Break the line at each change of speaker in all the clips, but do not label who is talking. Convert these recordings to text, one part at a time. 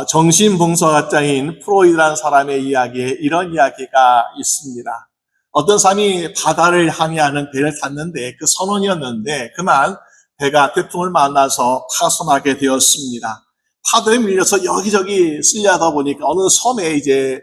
정신분석학자인 프로이드라는 사람의 이야기에 이런 이야기가 있습니다. 어떤 사람이 바다를 항해하는 배를 탔는데 그 선원이었는데 그만 배가 태풍을 만나서 파손하게 되었습니다. 파도에 밀려서 여기저기 쓸려다 보니까 어느 섬에 이제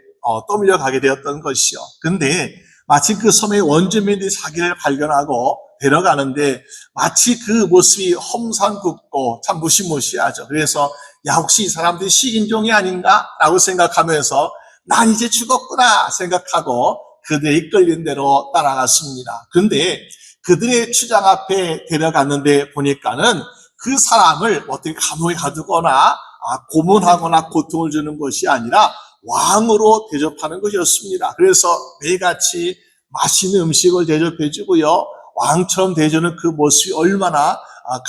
떠밀려 가게 되었던 것이요. 근데 마치 그 섬의 원주민들이 자기를 발견하고 데려가는데 마치 그 모습이 험상궂고 참 무시무시하죠. 그래서 야, 혹시 이 사람들이 식인종이 아닌가? 라고 생각하면서 난 이제 죽었구나 생각하고 그들의 이끌린 대로 따라갔습니다. 근데 그들의 추장 앞에 데려갔는데 보니까는 그 사람을 어떻게 감옥에 가두거나 고문하거나 고통을 주는 것이 아니라 왕으로 대접하는 것이었습니다. 그래서 매일같이 맛있는 음식을 대접해 주고요. 왕처럼 대주는 그 모습이 얼마나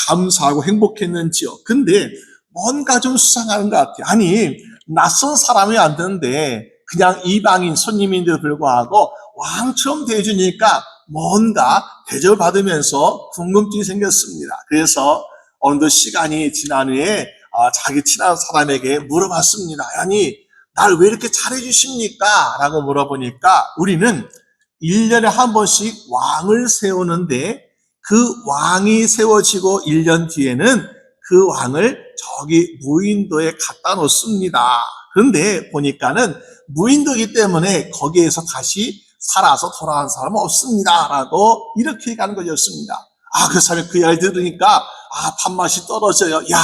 감사하고 행복했는지요. 근데 뭔가 좀 수상한 것 같아요. 아니, 낯선 사람이 왔는데 그냥 이방인 손님인데도 불구하고 왕처럼 대해주니까 뭔가 대접을 받으면서 궁금증이 생겼습니다. 그래서 어느덧 시간이 지난 후에 자기 친한 사람에게 물어봤습니다. 아니, 날 왜 이렇게 잘해주십니까? 라고 물어보니까 우리는 1년에 한 번씩 왕을 세우는데 그 왕이 세워지고 1년 뒤에는 그 왕을 저기 무인도에 갖다 놓습니다. 그런데 보니까는 무인도이기 때문에 거기에서 다시 살아서 돌아간 사람은 없습니다. 라고 이렇게 얘기하는 것이었습니다. 그 사람이 그 이야기 들으니까 밥맛이 떨어져요. 야,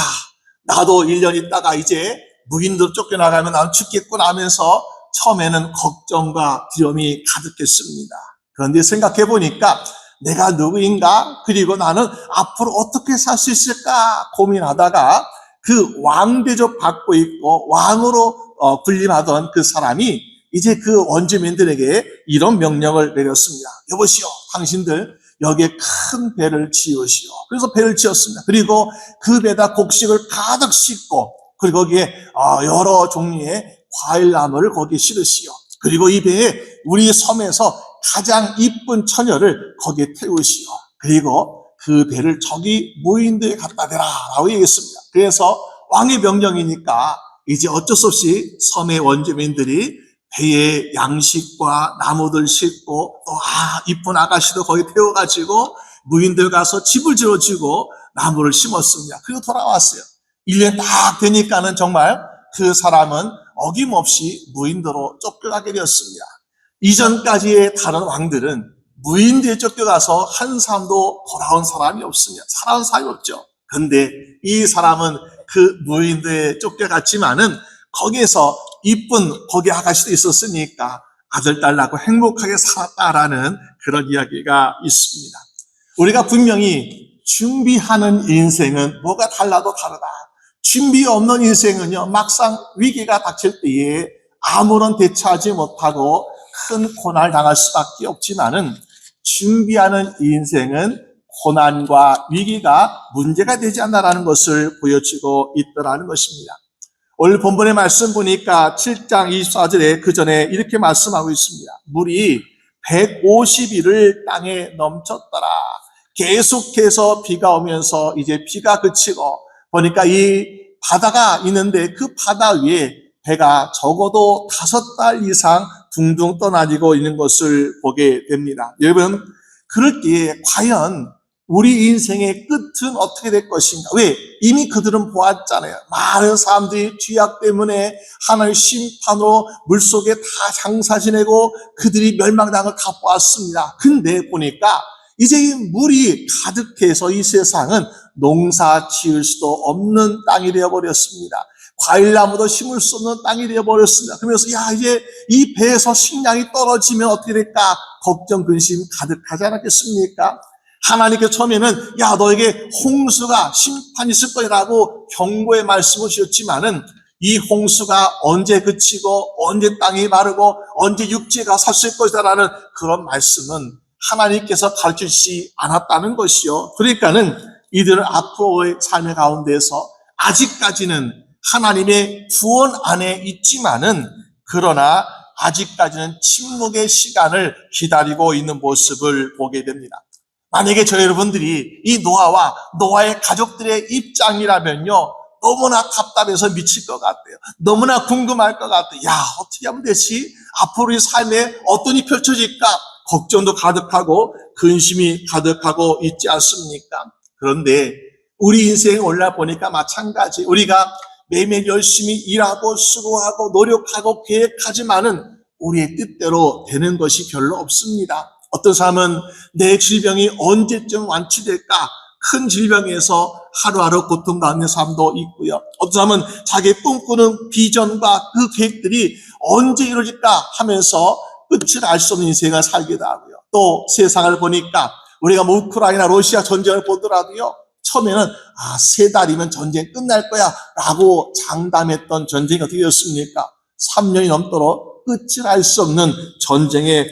나도 1년 있다가 이제 무인도로 쫓겨나가면 난 죽겠구나 하면서 처음에는 걱정과 두려움이 가득했습니다. 그런데 생각해 보니까 내가 누구인가? 그리고 나는 앞으로 어떻게 살 수 있을까? 고민하다가 그 왕 대접 받고 있고 왕으로 군림하던 그 사람이 이제 그 원주민들에게 이런 명령을 내렸습니다. 여보시오, 당신들 여기에 큰 배를 지으시오. 그래서 배를 지었습니다. 그리고 그 배에다 곡식을 가득 싣고 그리고 거기에 여러 종류의 과일나무를 거기에 실으시오. 그리고 이 배에 우리 섬에서 가장 이쁜 처녀를 거기에 태우시오. 그리고 그 배를 저기 무인도에 갖다 대라 라고 얘기했습니다. 그래서 왕의 명령이니까 이제 어쩔 수 없이 섬의 원주민들이 배에 양식과 나무들 싣고 또 이쁜 아가씨도 거기 태워가지고 무인도에 가서 집을 지어주고 나무를 심었습니다. 그리고 돌아왔어요. 1년 딱 되니까는 정말 그 사람은 어김없이 무인도로 쫓겨가게 되었습니다. 이전까지의 다른 왕들은 무인도에 쫓겨가서 한 사람도 돌아온 사람이 없습니다. 살아온 사람이 없죠. 그런데 이 사람은 그 무인도에 쫓겨갔지만은 거기에서 이쁜 거기 아가씨도 있었으니까 아들, 딸 낳고 행복하게 살았다라는 그런 이야기가 있습니다. 우리가 분명히 준비하는 인생은 뭐가 달라도 다르다. 준비 없는 인생은요, 막상 위기가 닥칠 때에 아무런 대처하지 못하고 큰 고난을 당할 수밖에 없지만은 준비하는 인생은 고난과 위기가 문제가 되지 않는다는 것을 보여주고 있더라는 것입니다. 오늘 본문의 말씀 보니까 7장 24절에 그 전에 이렇게 말씀하고 있습니다. 물이 150일을 땅에 넘쳤더라. 계속해서 비가 오면서 이제 비가 그치고 보니까 이 바다가 있는데 그 바다 위에 배가 적어도 5달 이상 둥둥 떠다니고 있는 것을 보게 됩니다. 여러분, 그럴 때에 과연 우리 인생의 끝은 어떻게 될 것인가? 왜? 이미 그들은 보았잖아요. 많은 사람들이 죄악 때문에 하나님의 심판으로 물속에 다 장사 지내고 그들이 멸망당한 걸 다 보았습니다. 근데 보니까 이제 이 물이 가득해서 이 세상은 농사 지을 수도 없는 땅이 되어버렸습니다. 과일나무도 심을 수 없는 땅이 되어버렸습니다. 그러면서 이제 이 배에서 식량이 떨어지면 어떻게 될까? 걱정, 근심 가득하지 않았겠습니까? 하나님께서 처음에는 너에게 홍수가 심판이 있을 거라고 경고의 말씀을 주셨지만은 이 홍수가 언제 그치고 언제 땅이 마르고 언제 육지가 섰을 것이다라는 그런 말씀은 하나님께서 가르치지 않았다는 것이요. 그러니까는 이들은 앞으로의 삶의 가운데서 아직까지는 하나님의 구원 안에 있지만은 그러나 아직까지는 침묵의 시간을 기다리고 있는 모습을 보게 됩니다. 만약에 저 여러분들이 이 노아와 노아의 가족들의 입장이라면요, 너무나 답답해서 미칠 것 같아요. 너무나 궁금할 것 같아요. 야, 어떻게 하면 되지? 앞으로 이 삶에 어떤 일이 펼쳐질까? 걱정도 가득하고 근심이 가득하고 있지 않습니까? 그런데 우리 인생에 올라보니까 마찬가지. 우리가 매일매일 열심히 일하고 수고하고 노력하고 계획하지만은 우리의 뜻대로 되는 것이 별로 없습니다. 어떤 사람은 내 질병이 언제쯤 완치될까? 큰 질병에서 하루하루 고통 가운데 삶도 있고요. 어떤 사람은 자기 꿈꾸는 비전과 그 계획들이 언제 이루어질까 하면서 끝을 알 수 없는 인생을 살기도 하고요. 또 세상을 보니까 우리가 뭐 우크라이나 러시아 전쟁을 보더라도요. 처음에는 3달이면 전쟁 끝날 거야 라고 장담했던 전쟁이 어떻게 되었습니까? 3년이 넘도록 끝을 알 수 없는 전쟁의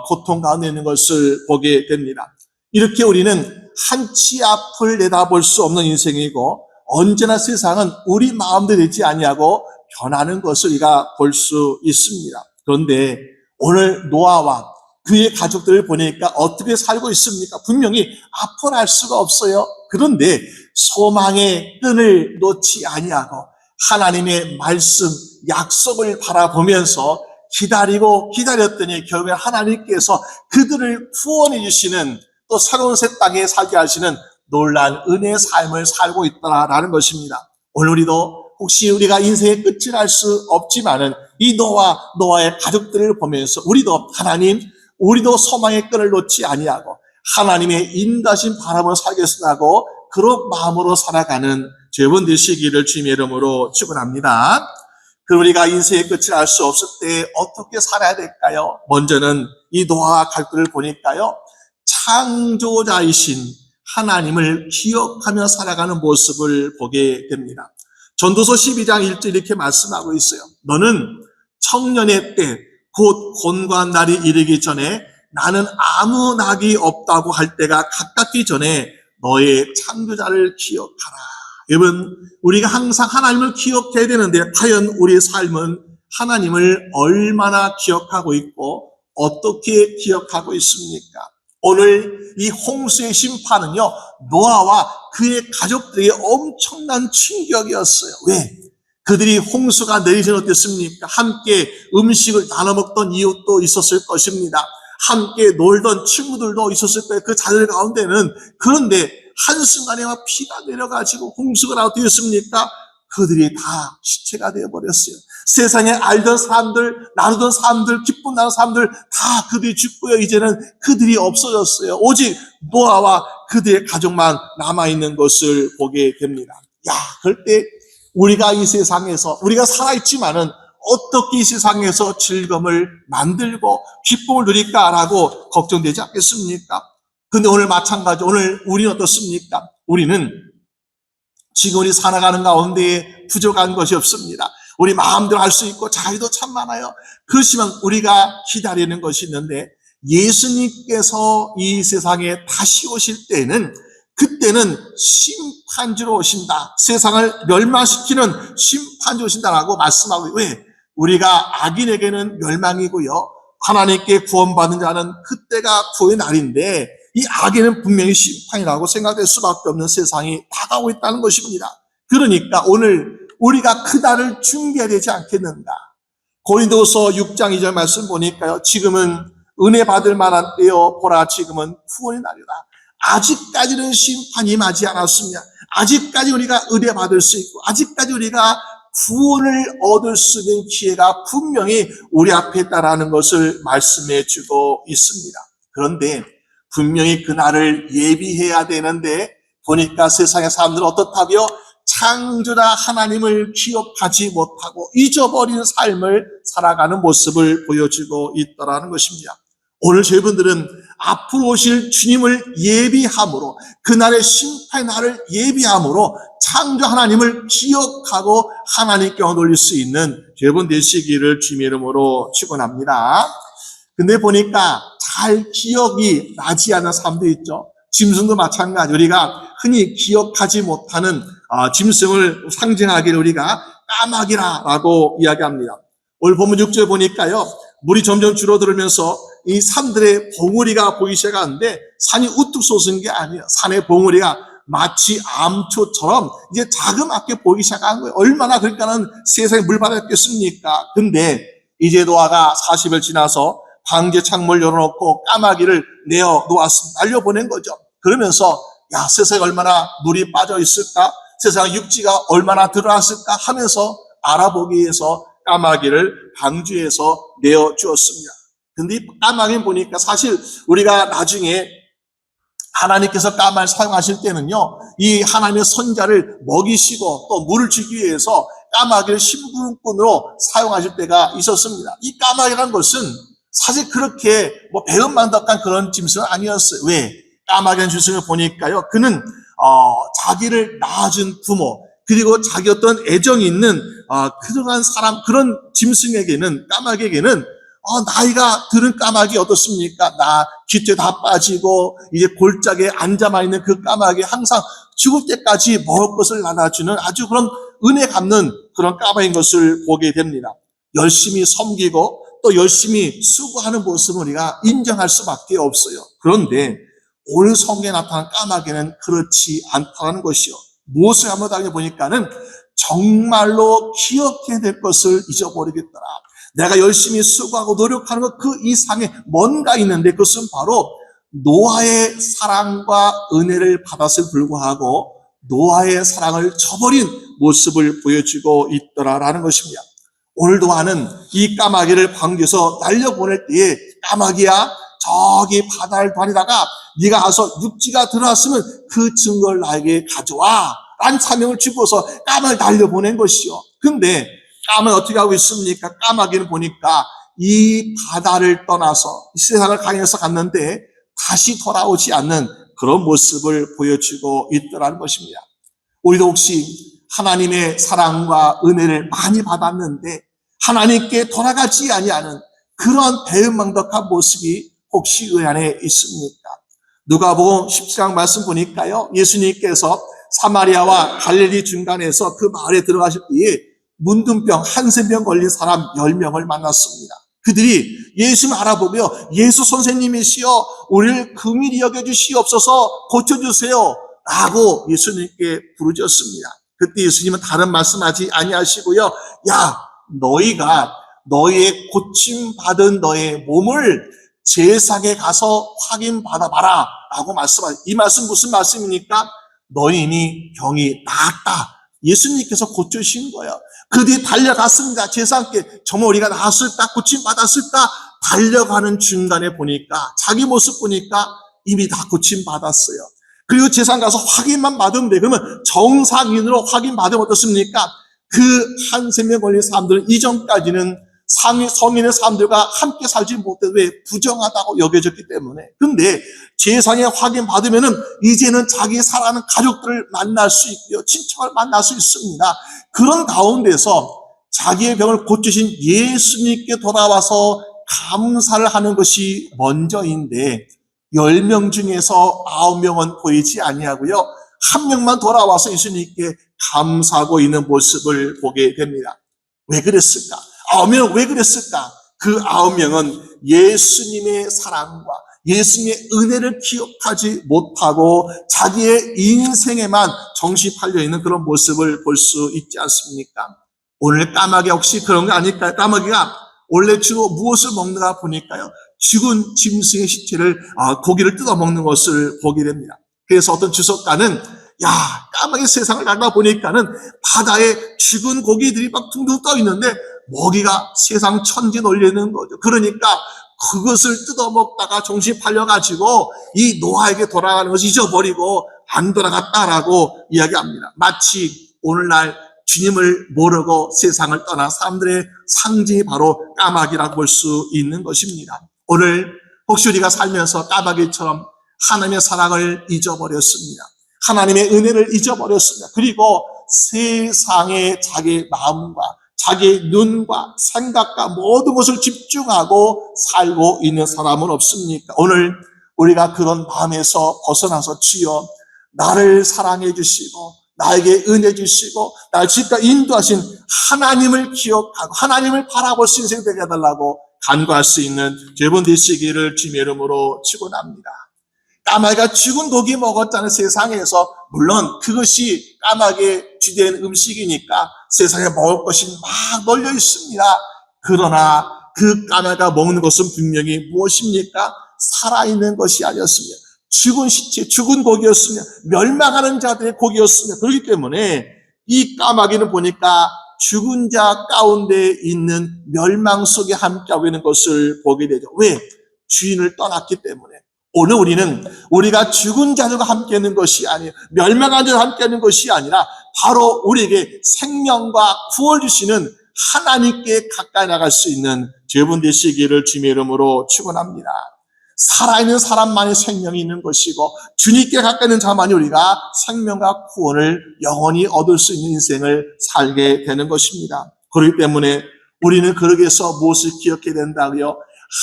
고통 가운데 있는 것을 보게 됩니다. 이렇게 우리는 한치 앞을 내다볼 수 없는 인생이고 언제나 세상은 우리 마음대로 되지 아니하고 변하는 것을 우리가 볼 수 있습니다. 그런데 오늘 노아와 그의 가족들을 보니까 어떻게 살고 있습니까? 분명히 앞을 알 수가 없어요. 그런데 소망의 끈을 놓지 아니하고 하나님의 말씀, 약속을 바라보면서 기다리고 기다렸더니 결국에 하나님께서 그들을 구원해 주시는 또 새로운 새 땅에 살게 하시는 놀라운 은혜의 삶을 살고 있다라는 것입니다. 오늘 우리도 혹시 우리가 인생의 끝을 알 수 없지만은 이 노아의 가족들을 보면서 우리도 하나님, 우리도 소망의 끈을 놓지 아니하고 하나님의 인도하신 바람을 살겠으라고 그런 마음으로 살아가는 여러분 되시기를 주님의 이름으로 축원합니다. 그럼 우리가 인생의 끝을 알 수 없을 때 어떻게 살아야 될까요? 먼저는 이 노아와 가족들을 보니까요. 창조자이신 하나님을 기억하며 살아가는 모습을 보게 됩니다. 전도서 12장 1절 이렇게 말씀하고 있어요. 너는 청년의 때 곧 곤고한 날이 이르기 전에 나는 아무 낙이 없다고 할 때가 가깝기 전에 너의 창조자를 기억하라. 여러분, 우리가 항상 하나님을 기억해야 되는데 과연 우리의 삶은 하나님을 얼마나 기억하고 있고 어떻게 기억하고 있습니까? 오늘 이 홍수의 심판은요, 노아와 그의 가족들에게 엄청난 충격이었어요. 왜? 그들이 홍수가 내리신 어땠습니까? 함께 음식을 나눠 먹던 이웃도 있었을 것입니다. 함께 놀던 친구들도 있었을 거예요. 그 자들 가운데는. 그런데 한순간에 막 피가 내려가지고 홍수가 어떻게 됐습니까? 그들이 다 시체가 되어버렸어요. 세상에 알던 사람들, 나누던 사람들, 기쁨 나는 사람들 다 그들이 죽고요. 이제는 그들이 없어졌어요. 오직 노아와 그들의 가족만 남아있는 것을 보게 됩니다. 그럴 때 우리가 이 세상에서, 우리가 살아있지만은 어떻게 이 세상에서 즐거움을 만들고 기쁨을 누릴까라고 걱정되지 않겠습니까? 근데 오늘 마찬가지, 오늘 우리는 어떻습니까? 우리는 지금 우리 살아가는 가운데 부족한 것이 없습니다. 우리 마음대로 할 수 있고 자유도 참 많아요. 그렇지만 우리가 기다리는 것이 있는데 예수님께서 이 세상에 다시 오실 때는 그때는 심판주로 오신다. 세상을 멸망시키는 심판주로 오신다라고 말씀하고, 왜? 우리가 악인에게는 멸망이고요. 하나님께 구원받은 자는 그때가 구원의 날인데 이 악에는 분명히 심판이라고 생각될 수밖에 없는 세상이 다가오고 있다는 것입니다. 그러니까 오늘 우리가 그 날을 준비해야 되지 않겠는가. 고린도서 6장 2절 말씀 보니까요. 지금은 은혜 받을 만한 때요. 보라, 지금은 구원의 날이다. 아직까지는 심판이 임하지 않았습니다. 아직까지 우리가 은혜 받을 수 있고 아직까지 우리가 구원을 얻을 수 있는 기회가 분명히 우리 앞에 있다라는 것을 말씀해 주고 있습니다. 그런데 분명히 그날을 예비해야 되는데 보니까 세상의 사람들은 어떻다고요? 창조자 하나님을 기억하지 못하고 잊어버리는 삶을 살아가는 모습을 보여주고 있다는 것입니다. 오늘 저희분들은 앞으로 오실 주님을 예비함으로, 그날의 심판의 날을 예비함으로 창조 하나님을 기억하고 하나님께 올릴 수 있는 여러분 되시기를 주님의 이름으로 축원합니다. 근데 보니까 잘 기억이 나지 않는 사람도 있죠. 짐승도 마찬가지. 우리가 흔히 기억하지 못하는 짐승을 상징하기를 우리가 까마귀라고 이야기합니다. 오늘 본문 6절 보니까요. 물이 점점 줄어들면서 이 산들의 봉우리가 보이기 시작하는데 산이 우뚝 솟은 게 아니에요. 산의 봉우리가 마치 암초처럼 이제 자그맣게 보이기 시작한 거예요. 얼마나 그러니까는 세상에 물받았겠습니까? 근데 이제 노아가 40일 지나서 방제 창문을 열어놓고 까마귀를 내어 놓았습니다. 날려보낸 거죠. 그러면서 야, 세상에 얼마나 물이 빠져 있을까? 세상 육지가 얼마나 드러났을까 하면서 알아보기 위해서 까마귀를 방주에서 내어 주었습니다. 근데 이 까마귀 보니까 사실 우리가 나중에 하나님께서 까마귀를 사용하실 때는요, 이 하나님의 선자를 먹이시고 또 물을 주기 위해서 까마귀를 심부름꾼으로 사용하실 때가 있었습니다. 이 까마귀라는 것은 사실 그렇게 배은망덕한 그런 짐승은 아니었어요. 왜? 까마귀라는 짐승을 보니까요, 그는 자기를 낳아준 부모, 그리고 자기 어떤 애정이 있는 그러한 사람, 그런 짐승에게는, 까마귀에게는 나이가 들은 까마귀 어떻습니까? 깃대 다 빠지고 이제 골짜기에 앉아만 있는 그 까마귀, 항상 죽을 때까지 먹을 것을 나눠주는 아주 그런 은혜 갚는 그런 까마귀인 것을 보게 됩니다. 열심히 섬기고 또 열심히 수고하는 모습을 우리가 인정할 수밖에 없어요. 그런데 오늘 성경에 나타난 까마귀는 그렇지 않다는 것이요. 무엇을 한번 다녀보니까는 정말로 기억해야 될 것을 잊어버리겠더라. 내가 열심히 수고하고 노력하는 것 그 이상에 뭔가 있는데 그것은 바로 노아의 사랑과 은혜를 받았을 불구하고 노아의 사랑을 저버린 모습을 보여주고 있더라라는 것입니다. 오늘 노아는 이 까마귀를 방주에서 날려보낼 때에 까마귀야 저기 바다를 다니다가 네가 가서 육지가 들어왔으면 그 증거를 나에게 가져와 라는 사명을 주고서 까마귀를 날려보낸 것이요. 근데 까마귀 어떻게 하고 있습니까? 까마귀는 보니까 이 바다를 떠나서 이 세상을 강해서 갔는데 다시 돌아오지 않는 그런 모습을 보여주고 있더라는 것입니다. 우리도 혹시 하나님의 사랑과 은혜를 많이 받았는데 하나님께 돌아가지 아니하는 그런 배은망덕한 모습이 혹시 의 안에 있습니까? 누가복음 17장 말씀 보니까요, 예수님께서 사마리아와 갈릴리 중간에서 그 마을에 들어가실 때에 문둥병, 한센병 걸린 사람 10명을 만났습니다. 그들이 예수를 알아보며 예수 선생님이시여 우리를 긍휼히 여겨주시옵소서 고쳐주세요 라고 예수님께 부르짖었습니다. 그때 예수님은 다른 말씀하지 아니하시고요, 야 너희가 너희의 고침받은 너의 몸을 제사장에 가서 확인받아봐라 라고 말씀하셨어요. 이 말씀 무슨 말씀입니까? 너희 이미 병이 나았다. 예수님께서 고쳐주신 거예요. 그 뒤에 달려갔습니다. 제사장께 정말 우리가 나았을까? 고침받았을까? 달려가는 중간에 보니까 자기 모습 보니까 이미 다 고침받았어요. 그리고 제사장 가서 확인만 받으면 돼. 그러면 정상인으로 확인받으면 어떻습니까? 그 한센병 걸린 사람들은 이전까지는 성인의 사람들과 함께 살지 못해 왜 부정하다고 여겨졌기 때문에. 근데 제사장에 확인받으면은 이제는 자기 사랑하는 가족들을 만날 수 있고요, 친척을 만날 수 있습니다. 그런 가운데서 자기의 병을 고치신 예수님께 돌아와서 감사를 하는 것이 먼저인데 10명 중에서 9명은 보이지 아니하고요, 한 명만 돌아와서 예수님께 감사하고 있는 모습을 보게 됩니다. 왜 그랬을까? 9명은 왜 그랬을까? 그 9명은 예수님의 사랑과 예수님의 은혜를 기억하지 못하고 자기의 인생에만 정신이 팔려 있는 그런 모습을 볼 수 있지 않습니까? 오늘 까마귀 혹시 그런 거 아닐까요? 까마귀가 원래 주로 무엇을 먹는가 보니까요, 죽은 짐승의 시체를 고기를 뜯어 먹는 것을 보게 됩니다. 그래서 어떤 주석가는 까마귀 세상을 나가 보니까는 바다에 죽은 고기들이 막 둥둥 떠 있는데 먹이가 세상 천지 놀리는 거죠. 그러니까 그것을 뜯어 먹다가 정신이 팔려가지고 이 노아에게 돌아가는 것을 잊어버리고 안 돌아갔다라고 이야기합니다. 마치 오늘날 주님을 모르고 세상을 떠난 사람들의 상징이 바로 까마귀라고 볼 수 있는 것입니다. 오늘 혹시 우리가 살면서 까마귀처럼 하나님의 사랑을 잊어버렸습니다. 하나님의 은혜를 잊어버렸습니다. 그리고 세상에 자기 마음과 자기 눈과 생각과 모든 것을 집중하고 살고 있는 사람은 없습니까? 오늘 우리가 그런 마음에서 벗어나서 주여 나를 사랑해 주시고 나에게 은혜 주시고 나를 지금까지 인도하신 하나님을 기억하고 하나님을 바라볼 수 있는 인생 되게 해달라고 간구할 수 있는 여러분 되시기를 주님의 이름으로 축원합니다. 까마귀가 죽은 고기 먹었잖아요, 세상에서. 물론 그것이 까마귀의 주된 음식이니까 세상에 먹을 것이 막 널려 있습니다. 그러나 그 까마귀가 먹는 것은 분명히 무엇입니까? 살아있는 것이 아니었습니다. 죽은 시체, 죽은 고기였으며 멸망하는 자들의 고기였으며, 그렇기 때문에 이 까마귀는 보니까 죽은 자 가운데 있는 멸망 속에 함께하고 있는 것을 보게 되죠. 왜? 주인을 떠났기 때문에. 오늘 우리는 우리가 죽은 자들과 함께 있는 것이 아니에요. 멸망한 자들과 함께 있는 것이 아니라 바로 우리에게 생명과 구원 주시는 하나님께 가까이 나갈 수 있는 여러분 되시기를 주님의 이름으로 축원합니다. 살아있는 사람만이 생명이 있는 것이고 주님께 가까이 있는 자만이 우리가 생명과 구원을 영원히 얻을 수 있는 인생을 살게 되는 것입니다. 그렇기 때문에 우리는 그러기 위해서 무엇을 기억해야 된다고요?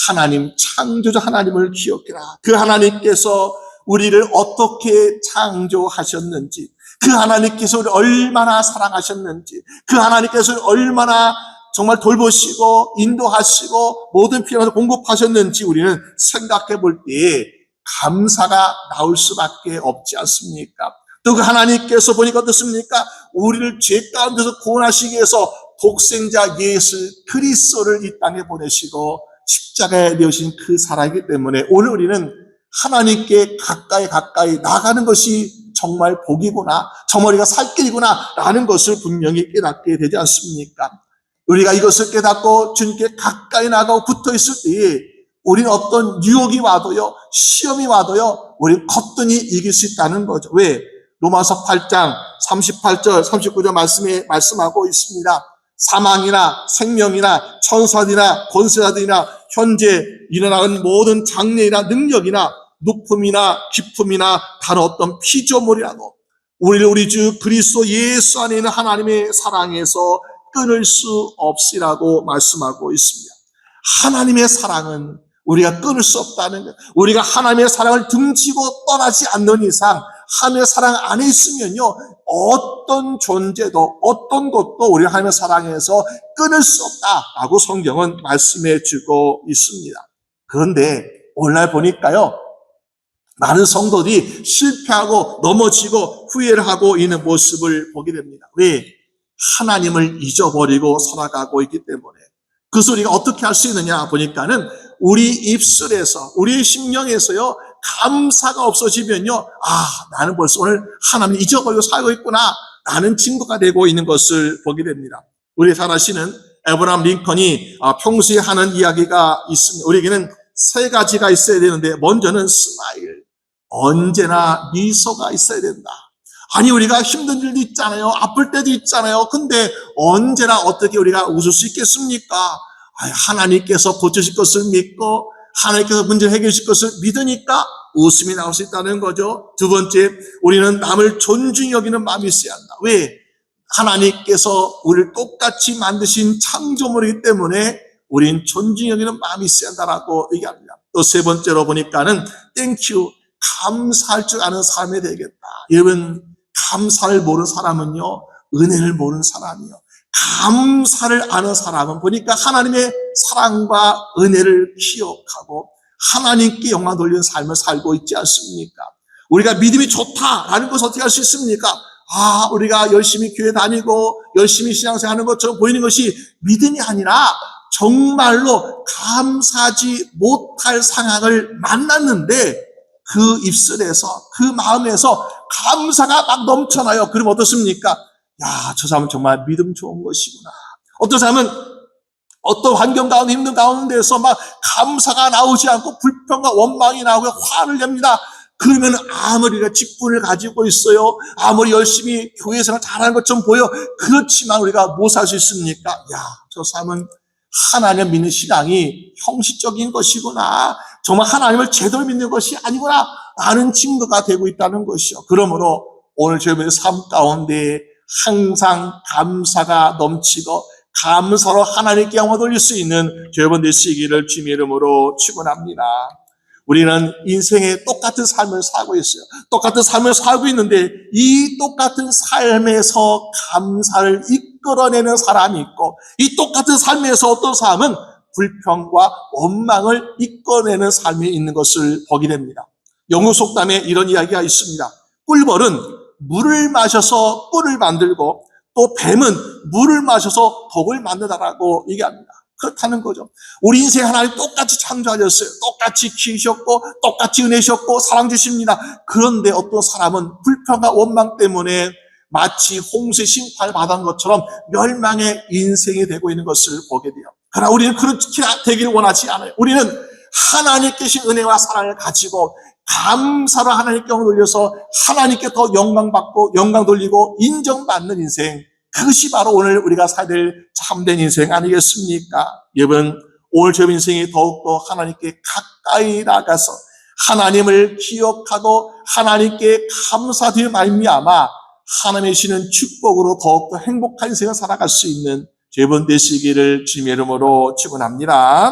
하나님, 창조자 하나님을 기억해라. 그 하나님께서 우리를 어떻게 창조하셨는지, 그 하나님께서 우리를 얼마나 사랑하셨는지, 그 하나님께서 우리를 얼마나 정말 돌보시고 인도하시고 모든 필요한 것을 공급하셨는지 우리는 생각해 볼 때에 감사가 나올 수밖에 없지 않습니까? 또 그 하나님께서 보니까 어떻습니까? 우리를 죄 가운데서 구원하시기 위해서 독생자 예수 그리스도를 이 땅에 보내시고 십자가에 내어신 그 사랑이기 때문에 오늘 우리는 하나님께 가까이 나가는 것이 정말 복이구나, 정말 우리가 살 길이구나 라는 것을 분명히 깨닫게 되지 않습니까? 우리가 이것을 깨닫고 주님께 가까이 나가고 붙어 있을 때에 우리는 어떤 유혹이 와도요, 시험이 와도요, 우리는 거뜬히 이길 수 있다는 거죠. 왜? 로마서 8장 38절 39절 말씀에 말씀하고 있습니다. 사망이나 생명이나 천사들이나 권세자들이나 현재 일어나는 모든 장래이나 능력이나 높음이나 깊음이나 다른 어떤 피조물이라도 우리를 우리 주 그리스도 예수 안에 있는 하나님의 사랑에서 끊을 수 없으라고 말씀하고 있습니다. 하나님의 사랑은 우리가 끊을 수 없다는 것. 우리가 하나님의 사랑을 등지고 떠나지 않는 이상 하나님의 사랑 안에 있으면요, 어떤 존재도 어떤 것도 우리 하나님의 사랑에서 끊을 수 없다라고 성경은 말씀해 주고 있습니다. 그런데 오늘날 보니까요, 많은 성도들이 실패하고 넘어지고 후회를 하고 있는 모습을 보게 됩니다. 왜? 하나님을 잊어버리고 살아가고 있기 때문에. 그래서 우리가 어떻게 할 수 있느냐 보니까는 우리 입술에서, 우리의 심령에서요, 감사가 없어지면요, 나는 벌써 오늘 하나님을 잊어버리고 살고 있구나 라는 증거가 되고 있는 것을 보게 됩니다. 우리 잘 아시는 에브라함 링컨이 평소에 하는 이야기가 있습니다. 우리에게는 세 가지가 있어야 되는데, 먼저는 스마일, 언제나 미소가 있어야 된다. 아니, 우리가 힘든 일도 있잖아요. 아플 때도 있잖아요. 근데 언제나 어떻게 우리가 웃을 수 있겠습니까? 하나님께서 고쳐질 것을 믿고 하나님께서 문제를 해결하실 것을 믿으니까 웃음이 나올 수 있다는 거죠. 두 번째, 우리는 남을 존중히 여기는 마음이 있어야 한다. 왜? 하나님께서 우리를 똑같이 만드신 창조물이기 때문에 우린 존중히 여기는 마음이 있어야 한다라고 얘기합니다. 또 세 번째로 보니까는 땡큐, 감사할 줄 아는 삶이 되겠다. 여러분, 감사를 모르는 사람은요, 은혜를 모르는 사람이요. 감사를 아는 사람은 보니까 하나님의 사랑과 은혜를 기억하고 하나님께 영광 돌리는 삶을 살고 있지 않습니까? 우리가 믿음이 좋다라는 것을 어떻게 할 수 있습니까? 우리가 열심히 교회 다니고 열심히 신앙생활하는 것처럼 보이는 것이 믿음이 아니라 정말로 감사하지 못할 상황을 만났는데 그 입술에서, 그 마음에서 감사가 막 넘쳐나요. 그럼 어떻습니까? 저 사람은 정말 믿음 좋은 것이구나. 어떤 사람은 어떤 환경 가운데 힘든 가운데서 막 감사가 나오지 않고 불평과 원망이 나오고 화를 냅니다. 그러면 아무리 우리가 직분을 가지고 있어요, 아무리 열심히 교회 생활 잘하는 것처럼 보여, 그렇지만 우리가 뭐 살 수 있습니까? 저 사람은 하나님을 믿는 신앙이 형식적인 것이구나, 정말 하나님을 제대로 믿는 것이 아니구나 라는 증거가 되고 있다는 것이요. 그러므로 오늘 저희의 삶 가운데 항상 감사가 넘치고 감사로 하나님께 영광 돌릴 수 있는 여러분 되시기를 주님의 이름으로 축원합니다. 우리는 인생에 똑같은 삶을 살고 있어요. 똑같은 삶을 살고 있는데 이 똑같은 삶에서 감사를 이끌어내는 사람이 있고, 이 똑같은 삶에서 어떤 사람은 불평과 원망을 이끌어내는 삶이 있는 것을 보게 됩니다. 영국 속담에 이런 이야기가 있습니다. 꿀벌은 물을 마셔서 꿀을 만들고 또 뱀은 물을 마셔서 독을 만든다라고 얘기합니다. 그렇다는 거죠. 우리 인생 하나님 똑같이 창조하셨어요. 똑같이 키우셨고 똑같이 은혜 주셨고 사랑 주십니다. 그런데 어떤 사람은 불평과 원망 때문에 마치 홍수의 심판을 받은 것처럼 멸망의 인생이 되고 있는 것을 보게 돼요. 그러나 우리는 그렇게 되기를 원하지 않아요. 우리는 하나님께 주신 은혜와 사랑을 가지고 감사로 하나님께 영광 돌려서 하나님께 더 영광 받고 영광 돌리고 인정받는 인생, 그것이 바로 오늘 우리가 살아야 될 참된 인생 아니겠습니까? 여러분, 오늘 저 인생이 더욱더 하나님께 가까이 나가서 하나님을 기억하고 하나님께 감사드릴 말미암아 하나님의 주시는 축복으로 더욱더 행복한 인생을 살아갈 수 있는 여러분 되시기를 주님의 이름으로 축원합니다.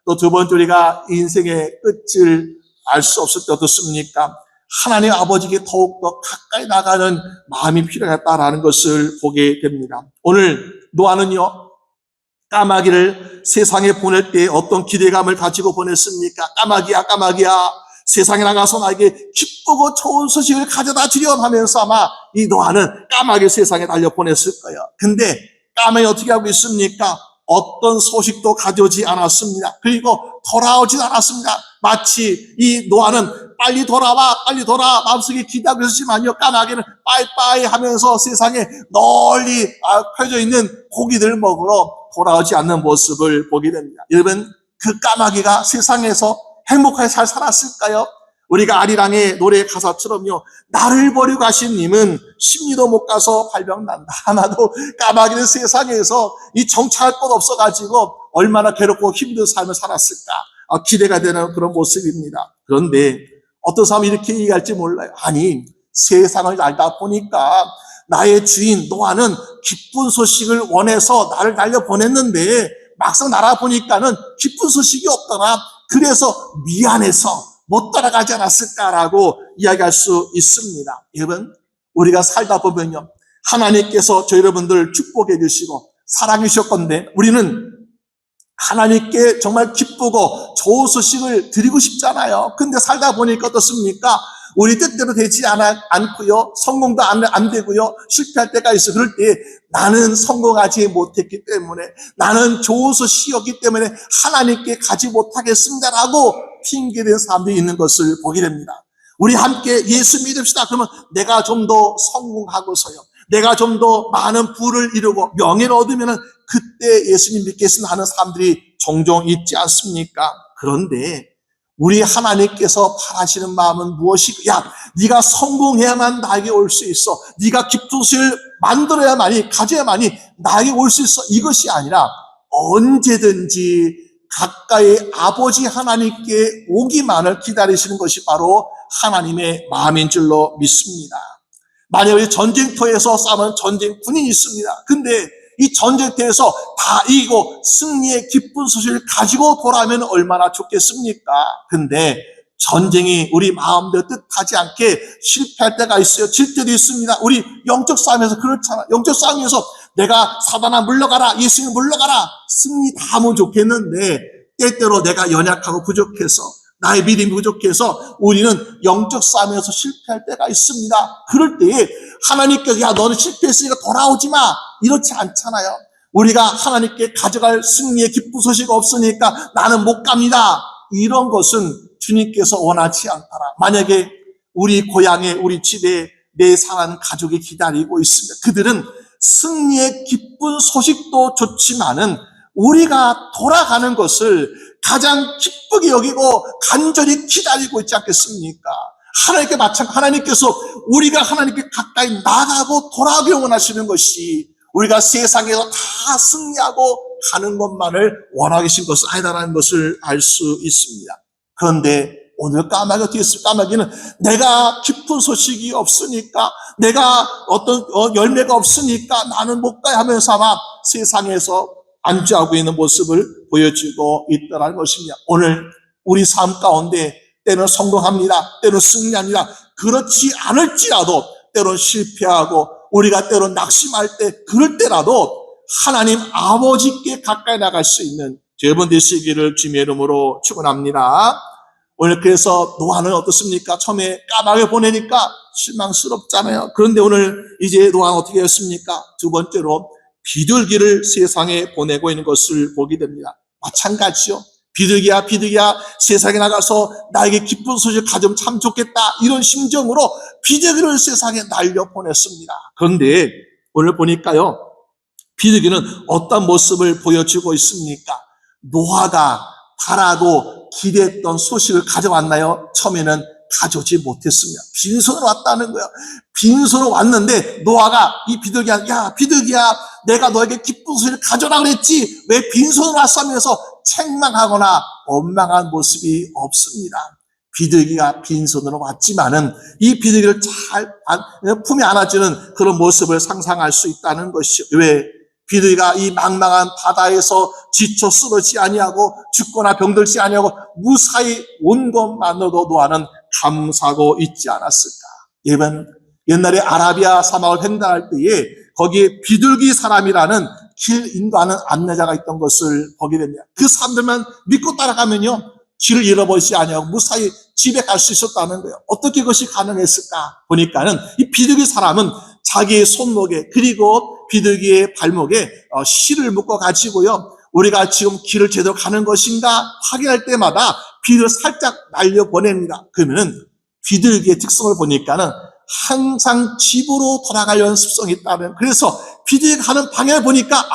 또 두 번째, 우리가 인생의 끝을 알 수 없을 때 어떻습니까? 하나님 아버지께 더욱더 가까이 나가는 마음이 필요하다라는 것을 보게 됩니다. 오늘 노아는요, 까마귀를 세상에 보낼 때 어떤 기대감을 가지고 보냈습니까? 까마귀야, 까마귀야, 세상에 나가서 나에게 기쁘고 좋은 소식을 가져다 주렴 하면서 아마 이 노아는 까마귀를 세상에 달려 보냈을 거예요. 근데 까마귀 어떻게 하고 있습니까? 어떤 소식도 가져오지 않았습니다. 그리고 돌아오지 않았습니다. 마치 이 노아는 빨리 돌아와, 빨리 돌아와 마음속에 기대하고 있었지만요, 까마귀는 빠이빠이 하면서 세상에 널리 펴져 있는 고기들을 먹으러 돌아오지 않는 모습을 보게 됩니다. 여러분, 그 까마귀가 세상에서 행복하게 잘 살았을까요? 우리가 아리랑의 노래 가사처럼요, 나를 버리고 가신 님은 십리도 못 가서 발병난다. 아마도 까마귀는 세상에서 이 정착할 곳 없어가지고 얼마나 괴롭고 힘든 삶을 살았을까 기대가 되는 그런 모습입니다. 그런데 어떤 사람이 이렇게 얘기할지 몰라요. 아니, 세상을 알다 보니까 나의 주인 노아는 기쁜 소식을 원해서 나를 날려보냈는데 막상 날아보니까는 기쁜 소식이 없더라. 그래서 미안해서 못 따라가지 않았을까라고 이야기할 수 있습니다. 여러분, 우리가 살다 보면요, 하나님께서 저 여러분들을 축복해 주시고 사랑해 주셨건데 우리는 하나님께 정말 기쁘고 좋은 소식을 드리고 싶잖아요. 근데 살다 보니까 어떻습니까? 우리 뜻대로 되지 않고요, 성공도 안 되고요, 실패할 때가 있어. 그럴 때 나는 성공하지 못했기 때문에, 나는 좋은 소식이었기 때문에 하나님께 가지 못하겠습니다라고 핑계대는 사람들이 있는 것을 보게 됩니다. 우리 함께 예수 믿읍시다. 그러면 내가 좀 더 성공하고서요, 내가 좀 더 많은 부를 이루고 명예를 얻으면 그때 예수님 믿겠습니다 하는 사람들이 종종 있지 않습니까? 그런데 우리 하나님께서 바라시는 마음은 무엇이고, 야, 네가 성공해야만 나에게 올 수 있어, 네가 기쁜 소식을 만들어야만이, 가져야만이 나에게 올 수 있어, 이것이 아니라 언제든지 가까이 아버지 하나님께 오기만을 기다리시는 것이 바로 하나님의 마음인 줄로 믿습니다. 만약에 전쟁터에서 싸우는 전쟁 군인이 있습니다. 근데 이 전쟁터에서 다 이기고 승리의 기쁜 소식을 가지고 돌아오면 얼마나 좋겠습니까? 근데 전쟁이 우리 마음대로 뜻하지 않게 실패할 때가 있어요. 질 때도 있습니다. 우리 영적 싸움에서 그렇잖아. 영적 싸움에서 내가 사단아 물러가라, 예수님 물러가라, 승리 다 하면 좋겠는데 때때로 내가 연약하고 부족해서, 나의 믿음이 부족해서 우리는 영적 싸움에서 실패할 때가 있습니다. 그럴 때에 하나님께서 야, 너는 실패했으니까 돌아오지 마, 이렇지 않잖아요. 우리가 하나님께 가져갈 승리의 기쁜 소식 없으니까 나는 못 갑니다, 이런 것은 주님께서 원하지 않더라. 만약에 우리 고향에, 우리 집에 내 사랑하는 가족이 기다리고 있습니다. 그들은 승리의 기쁜 소식도 좋지만은 우리가 돌아가는 것을 가장 기쁘게 여기고 간절히 기다리고 있지 않겠습니까? 하나님께서 우리가 하나님께 가까이 나가고 돌아가길 원하시는 것이, 우리가 세상에서 다 승리하고 가는 것만을 원하고 계신 것은 아니다라는 것을 알 수 있습니다. 그런데 오늘 까마귀가 어떻게 했습니까? 까마귀는 내가 기쁜 소식이 없으니까, 내가 어떤 열매가 없으니까 나는 못 가야 하면서 아마 세상에서 안주하고 있는 모습을 보여주고 있다는 것입니다. 오늘 우리 삶 가운데 때로는 성공합니다, 때로는 승리합니다. 그렇지 않을지라도 때로는 실패하고 우리가 때로는 낙심할 때, 그럴 때라도 하나님 아버지께 가까이 나갈 수 있는 여러분 되시기를 주님의 이름으로 축원합니다. 오늘 그래서 노아는 어떻습니까? 처음에 까마귀 보내니까 실망스럽잖아요. 그런데 오늘 이제 노아는 어떻게 했습니까? 두 번째로 비둘기를 세상에 보내고 있는 것을 보게 됩니다. 마찬가지요. 비둘기야, 비둘기야, 세상에 나가서 나에게 기쁜 소식을 가져오면 참 좋겠다. 이런 심정으로 비둘기를 세상에 날려보냈습니다. 그런데 오늘 보니까요, 비둘기는 어떤 모습을 보여주고 있습니까? 노아가 바라고 기대했던 소식을 가져왔나요? 처음에는 가져오지 못했습니다. 빈손으로 왔다는 거예요. 빈손으로 왔는데 노아가 이 비둘기야, 야 비둘기야, 내가 너에게 기쁜 소식을 가져오라 그랬지 왜 빈손으로 왔어 하면서 책망하거나 원망한 모습이 없습니다. 비둘기가 빈손으로 왔지만은 이 비둘기를 잘 품에 안아주는 그런 모습을 상상할 수 있다는 것이요. 왜? 비둘기가 이 망망한 바다에서 지쳐 쓰러지지 아니하고 죽거나 병들지 아니하고 무사히 온 것만으로도 노아는 감사하고 있지 않았을까. 옛날에 아라비아 사막을 횡단할 때에 거기에 비둘기 사람이라는 길 인도하는 안내자가 있던 것을 보게 됩니다. 그 사람들만 믿고 따라가면요, 길을 잃어버리지 아니하고 무사히 집에 갈 수 있었다는 거예요. 어떻게 그것이 가능했을까 보니까는 이 비둘기 사람은 자기의 손목에 그리고 비둘기의 발목에 실을 묶어 가지고요, 우리가 지금 길을 제대로 가는 것인가 확인할 때마다 비둘기를 살짝 날려보냅니다. 그러면은 비둘기의 특성을 보니까는 항상 집으로 돌아가려는 습성이 있다는, 그래서 비둘기가 가는 방향을 보니까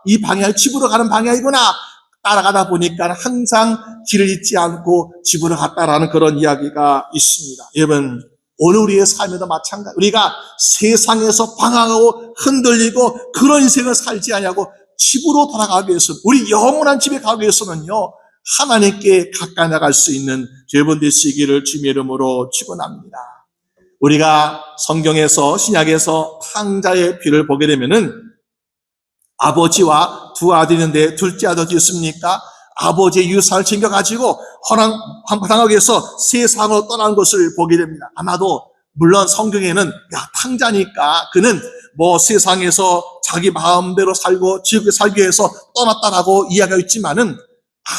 이 방향이 집으로 가는 방향이구나, 따라가다 보니까 항상 길을 잊지 않고 집으로 갔다라는 그런 이야기가 있습니다. 여러분, 오늘 우리의 삶에도 마찬가지. 우리가 세상에서 방황하고 흔들리고 그런 인생을 살지 않냐고 집으로 돌아가기 위해서는, 우리 영원한 집에 가기 위해서는요, 하나님께 가까이 나갈 수 있는 여러분 되시기를 주님의 이름으로 축원합니다. 우리가 성경에서, 신약에서 탕자의 비를 보게 되면은 아버지와 두 아들이 있는데 둘째 아들이 있습니까? 아버지의 유산을 챙겨가지고 한바탕하기 위해서 세상으로 떠난 것을 보게 됩니다. 아마도 물론 성경에는 탕자니까 그는 세상에서 자기 마음대로 살고 지옥에 살기 위해서 떠났다라고 이야기가 있지만은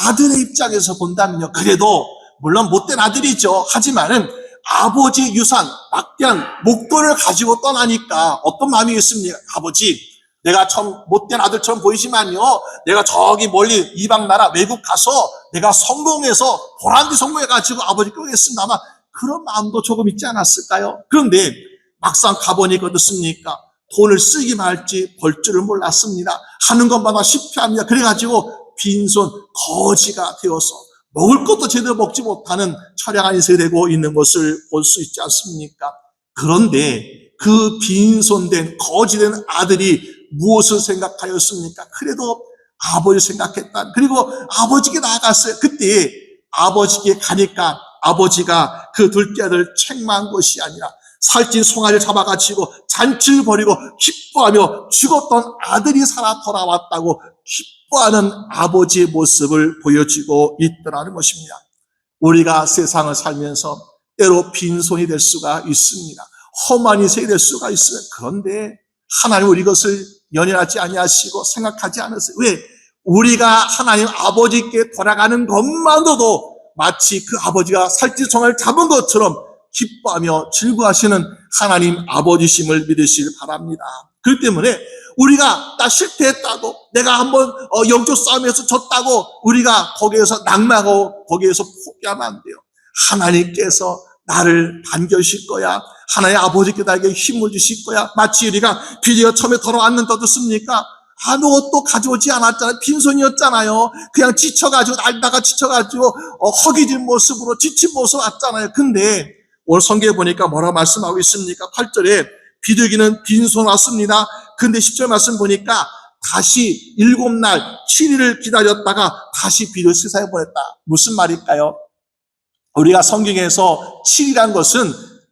아들의 입장에서 본다면요, 그래도 물론 못된 아들이죠. 하지만은 아버지 유산, 막대한 목돈을 가지고 떠나니까 어떤 마음이 있습니까? 아버지, 내가 참 못된 아들처럼 보이지만요, 내가 저기 멀리 이방 나라 외국 가서 내가 성공해서 보란뒤 성공해가지고 아버지 끄겠습니다. 아마 그런 마음도 조금 있지 않았을까요? 그런데 막상 가보니까 어떻습니까? 돈을 쓰기만 할지 벌 줄을 몰랐습니다. 하는 것마다 실패합니다. 그래가지고 빈손 거지가 되어서 먹을 것도 제대로 먹지 못하는 처량한 인생이 되고 있는 것을 볼 수 있지 않습니까? 그런데 그 빈손된 거지된 아들이 무엇을 생각하였습니까? 그래도 아버지 생각했다. 그리고 아버지께 나아갔어요. 그때 아버지께 가니까 아버지가 그 둘째 아들을 책망한 것이 아니라 살찐 송아지를 잡아가지고 잔치를 벌이고 기뻐하며 죽었던 아들이 살아 돌아왔다고 기뻐하는 아버지의 모습을 보여주고 있더라는 것입니다. 우리가 세상을 살면서 때로 빈손이 될 수가 있습니다. 험한 인생이 될 수가 있어요. 그런데 하나님은 우리 것을 연연하지 아니하시고 생각하지 않으세요. 왜? 우리가 하나님 아버지께 돌아가는 것만으로도 마치 그 아버지가 살찌송아지를 잡은 것처럼 기뻐하며 즐거워하시는 하나님 아버지심을 믿으시길 바랍니다. 그렇기 때문에 우리가 나 실패했다고, 내가 한번 영적 싸움에서 졌다고 우리가 거기에서 낙망하고 거기에서 포기하면 안 돼요. 하나님께서 나를 반겨주실 거야. 하나님 아버지께 나에게 힘을 주실 거야. 마치 우리가 비둘기가 처음에 돌아왔는데 어떻습니까? 아무것도 가져오지 않았잖아요. 빈손이었잖아요. 그냥 지쳐가지고, 날다가 지쳐가지고 허기진 모습으로 지친 모습으로 왔잖아요. 근데 오늘 성경에 보니까 뭐라고 말씀하고 있습니까? 8절에 비둘기는 빈손 왔습니다. 근데 10절 말씀 보니까 다시 7날 7일을 기다렸다가 다시 비둘기 세상에 보냈다. 무슨 말일까요? 우리가 성경에서 7이라는 것은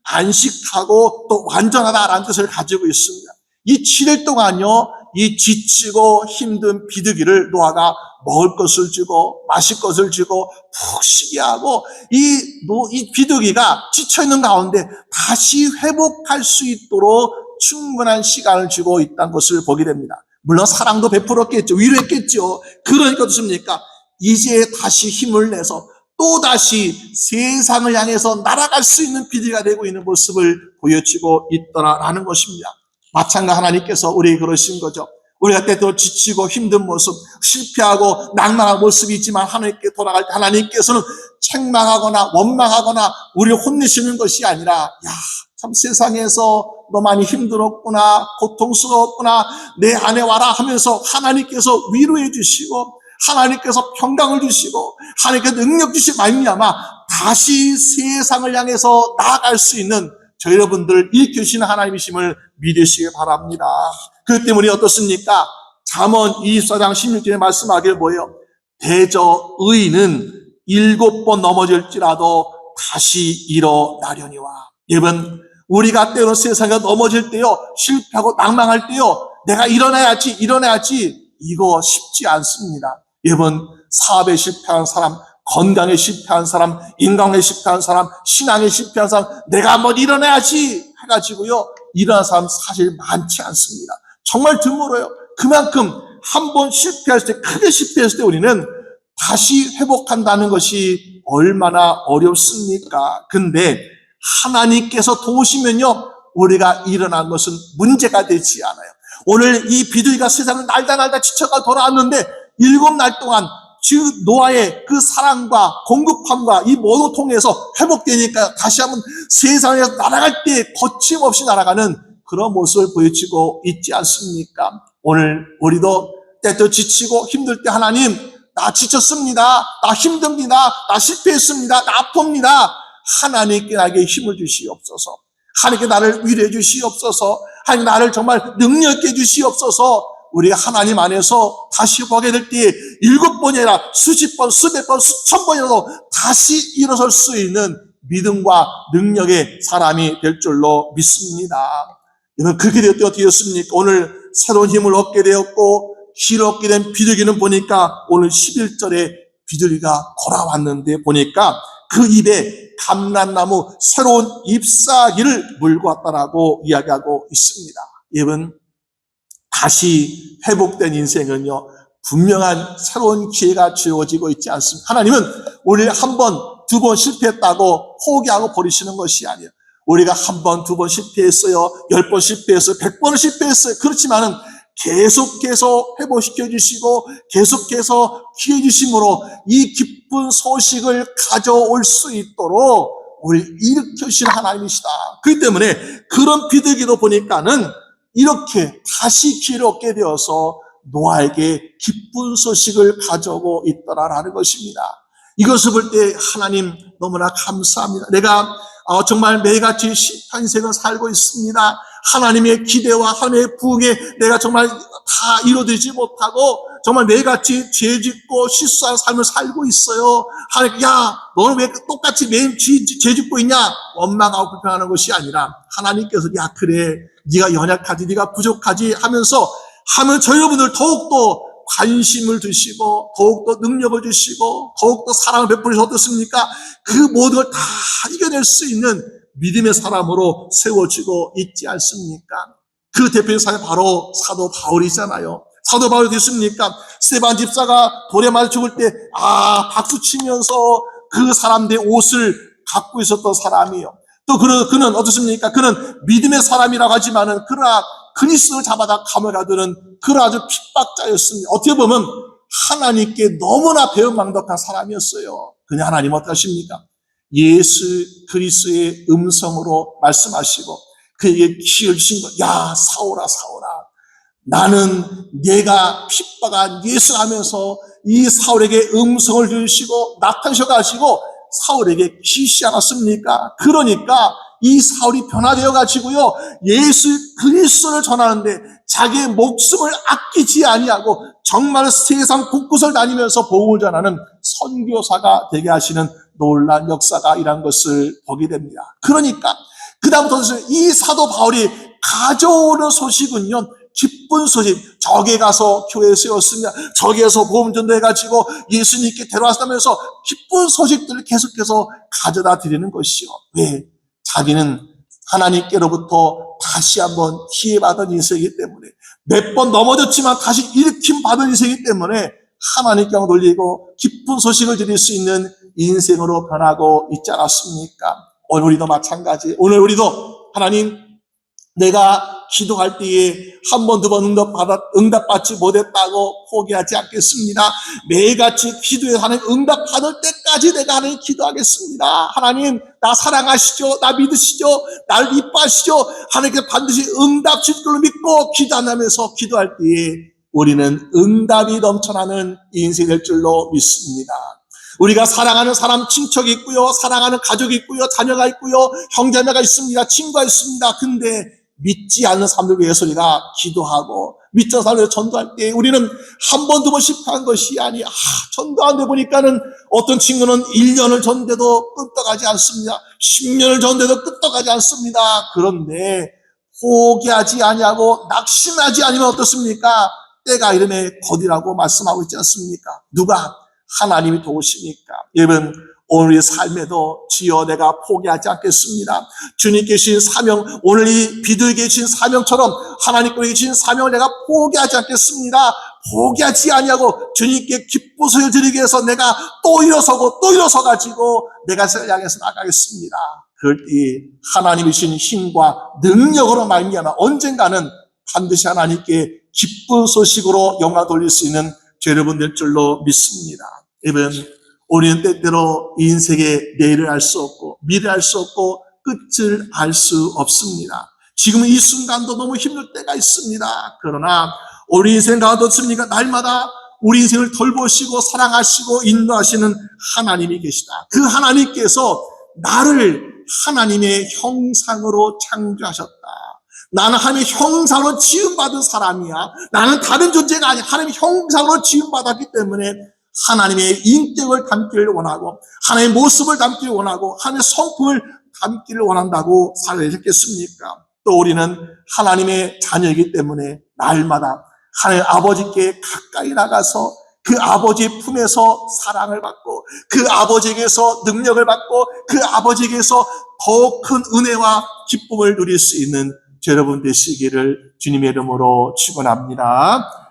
안식하고 또 완전하다라는 뜻을 가지고 있습니다. 이 7일 동안요, 이 지치고 힘든 비둘기를 노아가 먹을 것을 주고 마실 것을 주고 푹 쉬게 하고 이 비둘기가 지쳐있는 가운데 다시 회복할 수 있도록 충분한 시간을 주고 있다는 것을 보게 됩니다. 물론 사랑도 베풀었겠죠. 위로했겠죠. 그러니까 어떻습니까? 이제 다시 힘을 내서 또다시 세상을 향해서 날아갈 수 있는 비디가 되고 있는 모습을 보여주고 있더라라는 것입니다. 마찬가지로 하나님께서 우리에게 그러신 거죠. 우리가 때때로 지치고 힘든 모습, 실패하고 낭만한 모습이 있지만 하나님께 돌아갈 때 하나님께서는 책망하거나 원망하거나 우리를 혼내시는 것이 아니라, 야, 참 세상에서 너 많이 힘들었구나, 고통스러웠구나, 내 안에 와라 하면서 하나님께서 위로해 주시고 하나님께서 평강을 주시고 하나님께서 능력 주시고 말미암아 다시 세상을 향해서 나아갈 수 있는 저 여러분들을 일으키시는 하나님이심을 믿으시기 바랍니다. 그렇기 때문에 어떻습니까? 잠언 24장 16절에 말씀하기를 뭐예요? 대저 의인은 7번 넘어질지라도 다시 일어나려니와. 여러분, 우리가 때로 세상에 넘어질 때요, 실패하고 낭망할 때요, 내가 일어나야지 이거 쉽지 않습니다. 여러분, 사업에 실패한 사람, 건강에 실패한 사람, 인간에 실패한 사람, 신앙에 실패한 사람, 내가 한번 일어나야지 해가지고요, 일어난 사람 사실 많지 않습니다. 정말 드물어요. 그만큼 한번 실패했을 때, 크게 실패했을 때 우리는 다시 회복한다는 것이 얼마나 어렵습니까? 근데 하나님께서 도우시면요, 우리가 일어난 것은 문제가 되지 않아요. 오늘 이 비둘기가 세상을 날다 지쳐가 돌아왔는데 7날 동안 노아의 그 사랑과 공급함과 이 모두 통해서 회복되니까 다시 한번 세상에서 날아갈 때 거침없이 날아가는 그런 모습을 보여주고 있지 않습니까? 오늘 우리도 때때로 지치고 힘들 때 하나님, 나 지쳤습니다. 나 힘듭니다. 나 실패했습니다. 나 아픕니다. 하나님께 나에게 힘을 주시옵소서. 하나님께 나를 위로해 주시옵소서. 하나님 나를 정말 능력 있게 주시옵소서. 우리가 하나님 안에서 다시 보게 될 때 7번이 아니라 수십 번, 수백 번, 수천 번이라도 다시 일어설 수 있는 믿음과 능력의 사람이 될 줄로 믿습니다. 여러분, 그렇게 되었습니까? 오늘 새로운 힘을 얻게 되었고 힘을 얻게 된 비둘기는 보니까 오늘 11절에 비둘기가 돌아왔는데 보니까 그 입에 감람나무 새로운 잎사귀를 물고 왔다라고 이야기하고 있습니다. 여러분, 다시 회복된 인생은요, 분명한 새로운 기회가 주어지고 있지 않습니다. 하나님은 우리를 한 번, 두 번 실패했다고 포기하고 버리시는 것이 아니에요. 우리가 한 번, 두 번 실패했어요. 10번 실패했어요. 100번을 실패했어요. 그렇지만은 계속해서 회복시켜 주시고 계속해서 기회 주심으로 이 기쁜 소식을 가져올 수 있도록 우리를 일으키신 하나님이시다. 그렇기 때문에 그런 비둘기도 보니까는 이렇게 다시 기회를 얻게 되어서 노아에게 기쁜 소식을 가져오고 있더라라는 것입니다. 이것을 볼 때 하나님 너무나 감사합니다. 내가 정말 매일같이 실패한 인생을 살고 있습니다. 하나님의 기대와 하나님의 부흥에 내가 정말 다 이루어지지 못하고 정말 매일같이 죄짓고 실수한 삶을 살고 있어요. 하나님, 야, 너는 왜 똑같이 매일 죄 짓고 있냐? 원망하고 불평하는 것이 아니라 하나님께서, 야, 그래, 네가 연약하지, 네가 부족하지 하면서 하면 저 여러분들 더욱더 관심을 주시고 더욱더 능력을 주시고 더욱더 사랑을 베풀어서 어떻습니까? 그 모든 걸 다 이겨낼 수 있는 믿음의 사람으로 세워지고 있지 않습니까? 그 대표의 사람이 바로 사도 바울이잖아요. 사도 바울이 됐습니까? 스데반 집사가 돌에 맞아 죽을 때 박수 치면서 그 사람들의 옷을 갖고 있었던 사람이에요. 또 그는 어떻습니까? 그는 믿음의 사람이라고 하지만은 그러나 그리스도를 잡아다 감을 가두는 그런 아주 핍박자였습니다. 어떻게 보면 하나님께 너무나 배은망덕한 사람이었어요. 근데 하나님 어떠십니까? 예수 그리스도의 음성으로 말씀하시고 그에게 기회를 주신 것. 야, 사울아, 사울아, 나는 내가 핍박한 예수 하면서 이 사울에게 음성을 주시고 나타나셔가지고 사울에게 계시지 않았습니까? 그러니까 이 사울이 변화되어 가지고요, 예수 그리스도를 전하는데 자기의 목숨을 아끼지 아니하고 정말 세상 곳곳을 다니면서 복음을 전하는 선교사가 되게 하시는 놀라운 역사가 이란 것을 보게 됩니다. 그러니까 그다음부터 이 사도 바울이 가져오는 소식은요, 기쁜 소식. 저기에 가서 교회 세웠으며 저기에서 복음 전도해가지고 예수님께 데려왔다면서 기쁜 소식들을 계속해서 가져다 드리는 것이요. 왜? 자기는 하나님께로부터 다시 한번 기회 받은 인생이기 때문에, 몇 번 넘어졌지만 다시 일으킴 받은 인생이기 때문에 하나님께 돌리고 기쁜 소식을 드릴 수 있는 인생으로 변하고 있지 않았습니까? 오늘 우리도 마찬가지. 오늘 우리도 하나님, 내가 기도할 때에 한 번, 두 번 응답받지 못했다고 포기하지 않겠습니다. 매일같이 기도해서 하나님 응답받을 때까지 내가 하나님 기도하겠습니다. 하나님, 나 사랑하시죠? 나 믿으시죠? 나를 이뻐하시죠? 하나님께 반드시 응답 주실 줄로 믿고 기도하면서 기도할 때에 우리는 응답이 넘쳐나는 인생이 될 줄로 믿습니다. 우리가 사랑하는 사람, 친척이 있고요, 사랑하는 가족이 있고요, 자녀가 있고요, 형제자매가 있습니다, 친구가 있습니다. 근데 믿지 않는 사람들 위해서 우리가 기도하고 믿지 않는 사람들 위해서 전도할 때 우리는 한 번, 두 번 실패한 것이 아니야. 전도하는데 보니까는 어떤 친구는 1년을 전도해도 끄떡하지 않습니다. 10년을 전도해도 끄떡하지 않습니다. 그런데 포기하지 아니하고 낙심하지 않으면 어떻습니까? 때가 이름에 거디라고 말씀하고 있지 않습니까? 누가? 하나님이 도우시니까. 여러분, 오늘 이 삶에도 주여 내가 포기하지 않겠습니다. 주님께 주신 사명, 오늘 이 비둘기에 주신 사명처럼 하나님께 주신 사명을 내가 포기하지 않겠습니다. 포기하지 아니하고 주님께 기쁘소를 드리기 위해서 내가 또 일어서고 또 일어서가지고 내가 세상을 향해서 나가겠습니다. 그럴 때 하나님이 주신 힘과 능력으로 말미암아 언젠가는 반드시 하나님께 기쁜 소식으로 영광 돌릴 수 있는 여러분 될 줄로 믿습니다. 여러분, 우리는 때때로 이 인생의 내일을 알 수 없고 미래를 알 수 없고 끝을 알 수 없습니다. 지금 이 순간도 너무 힘들 때가 있습니다. 그러나 우리 인생 가운데 없습니까? 날마다 우리 인생을 돌보시고 사랑하시고 인도하시는 하나님이 계시다. 그 하나님께서 나를 하나님의 형상으로 창조하셨다. 나는 하나님의 형상으로 지음받은 사람이야. 나는 다른 존재가 아니야. 하나님의 형상으로 지음받았기 때문에 하나님의 인격을 담기를 원하고 하나님의 모습을 담기를 원하고 하나님의 성품을 담기를 원한다고 살아야겠습니까? 또 우리는 하나님의 자녀이기 때문에 날마다 하나님 아버지께 가까이 나가서 그 아버지 품에서 사랑을 받고 그 아버지에게서 능력을 받고 그 아버지에게서 더 큰 은혜와 기쁨을 누릴 수 있는 여러분 되시기를 주님의 이름으로 축원합니다.